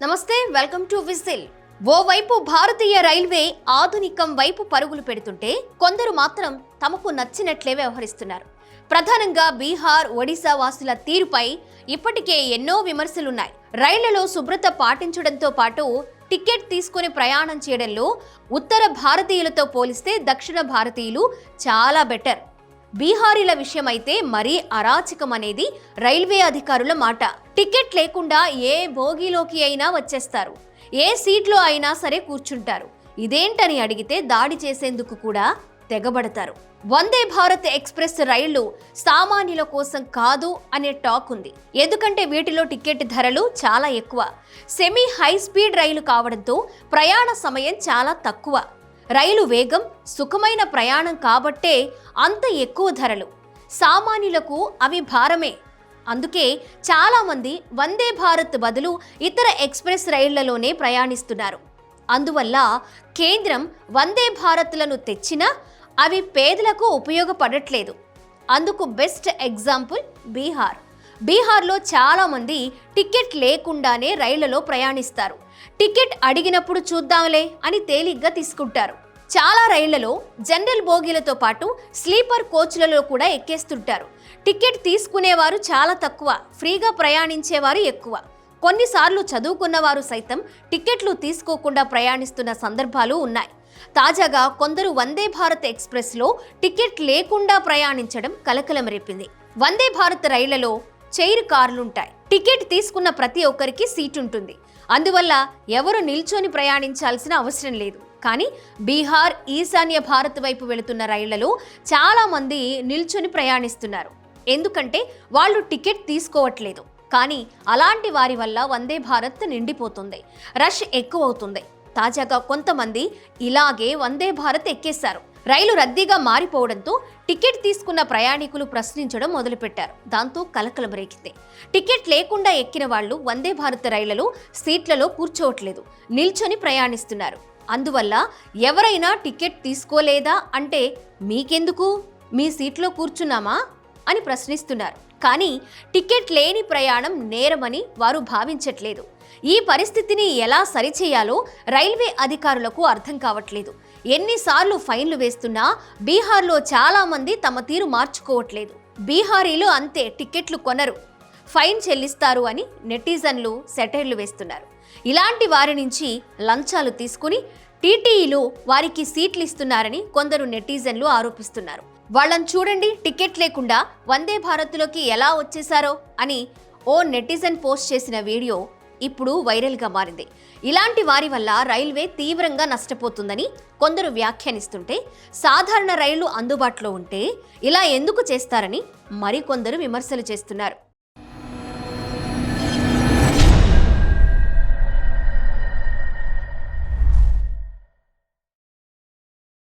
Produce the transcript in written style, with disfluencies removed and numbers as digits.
నమస్తే, welcome to whistle. ఓవైపు భారతీయ railway ఆధునికం వైపు పరుగులు పెడుతుంటే కొందరు మాత్రం తమకు నచ్చినట్లే వ్యవహరిస్తున్నారు. ప్రధానంగా బీహార్, ఒడిశా వాసుల తీరుపై ఇప్పటికే ఎన్నో విమర్శలున్నాయి. రైళ్లలో శుభ్రత పాటించడంతో పాటు టికెట్ తీసుకుని ప్రయాణం చేయడంలో ఉత్తర భారతీయులతో పోలిస్తే దక్షిణ భారతీయులు చాలా బెటర్. బీహారీల విషయమైతే మరీ అరాచకం అనేది రైల్వే అధికారుల మాట. టికెట్ లేకుండా ఏ బోగీలోకి అయినా వచ్చేస్తారు, ఏ సీట్లో అయినా సరే కూర్చుంటారు. ఇదేంటని అడిగితే దాడి చేసేందుకు కూడా తెగబడతారు. వందే భారత్ ఎక్స్ప్రెస్ రైళ్లు సామాన్యుల కోసం కాదు అనే టాక్ ఉంది. ఎందుకంటే వీటిలో టికెట్ ధరలు చాలా ఎక్కువ. సెమీ హై స్పీడ్ రైలు కావడంతో ప్రయాణ సమయం చాలా తక్కువ. రైలు వేగం, సుఖమైన ప్రయాణం కాబట్టే అంత ఎక్కువ ధరలు. సామాన్యులకు అవి భారమే. అందుకే చాలామంది వందే భారత్ బదులు ఇతర ఎక్స్ప్రెస్ రైళ్లలోనే ప్రయాణిస్తున్నారు. అందువల్ల కేంద్రం వందే భారత్లను తెచ్చినా అవి పేదలకు ఉపయోగపడట్లేదు. అందుకు బెస్ట్ ఎగ్జాంపుల్ బీహార్. బీహార్లో చాలామంది టికెట్ లేకుండానే రైళ్లలో ప్రయాణిస్తారు. టికెట్ అడిగినప్పుడు చూద్దాంలే అని తేలిగ్గా తీసుకుంటారు. చాలా రైళ్లలో జనరల్ బోగీలతో పాటు స్లీపర్ కోచ్లలో కూడా ఎక్కేస్తుంటారు. టికెట్ తీసుకునేవారు చాలా తక్కువ, ఫ్రీగా ప్రయాణించేవారు ఎక్కువ. కొన్నిసార్లు చదువుకున్నవారు సైతం టికెట్లు తీసుకోకుండా ప్రయాణిస్తున్న సందర్భాలు ఉన్నాయి. తాజాగా కొందరు వందే భారత్ ఎక్స్ప్రెస్లో టికెట్ లేకుండా ప్రయాణించడం కలకలం రేపింది. వందే భారత్ రైళ్లలో చైర్ కార్లుంటాయి. టికెట్ తీసుకున్న ప్రతి ఒక్కరికి సీట్ ఉంటుంది. అందువల్ల ఎవరు నిల్చొని ప్రయాణించాల్సిన అవసరం లేదు. కానీ బీహార్, ఈశాన్య భారత్ వైపు వెళుతున్న రైళ్లలో చాలా మంది నిల్చొని ప్రయాణిస్తున్నారు. ఎందుకంటే వాళ్ళు టికెట్ తీసుకోవట్లేదు. కానీ అలాంటి వారి వల్ల వందే భారత్ నిండిపోతుంది, రష్ ఎక్కువ అవుతుంది. తాజాగా కొంతమంది ఇలాగే వందే భారత్ ఎక్కేశారు. రైలు రద్దీగా మారిపోవడంతో టికెట్ తీసుకున్న ప్రయాణికులు ప్రశ్నించడం మొదలుపెట్టారు. దాంతో కలకలం రేగింది. టికెట్ లేకుండా ఎక్కిన వాళ్ళు వందే భారత్ రైళ్లలో సీట్లలో కూర్చోవట్లేదు, నిల్చొని ప్రయాణిస్తున్నారు. అందువల్ల ఎవరైనా టికెట్ తీసుకోలేదా అంటే మీకెందుకు, మీ సీట్లో కూర్చున్నామా అని ప్రశ్నిస్తున్నారు. కానీ టికెట్ లేని ప్రయాణం నేరమని వారు భావించట్లేదు. ఈ పరిస్థితిని ఎలా సరిచేయాలో రైల్వే అధికారులకు అర్థం కావట్లేదు. ఎన్నిసార్లు ఫైన్లు వేస్తున్నా బీహార్లో చాలా మంది తమ తీరు మార్చుకోవట్లేదు. బీహారీలు అంతే, టికెట్లు కొనరు, ఫైన్ చెల్లిస్తారు అని నెటిజన్లు సెటైర్లు వేస్తున్నారు. ఇలాంటి వారి నుంచి లంచాలు తీసుకుని టీటీఈలు వారికి సీట్లు ఇస్తున్నారని కొందరు నెటిజన్లు ఆరోపిస్తున్నారు. వాళ్ళని చూడండి, టికెట్ లేకుండా వందే భారత్లోకి ఎలా వచ్చేశారో అని ఓ నెటిజన్ పోస్ట్ చేసిన వీడియో ఇప్పుడు వైరల్గా మారింది. ఇలాంటి వారి వల్ల రైల్వే తీవ్రంగా నష్టపోతుందని కొందరు వ్యాఖ్యానిస్తుంటే, సాధారణ రైళ్లు అందుబాటులో ఉంటే ఇలా ఎందుకు చేస్తారని మరికొందరు విమర్శలు చేస్తున్నారు.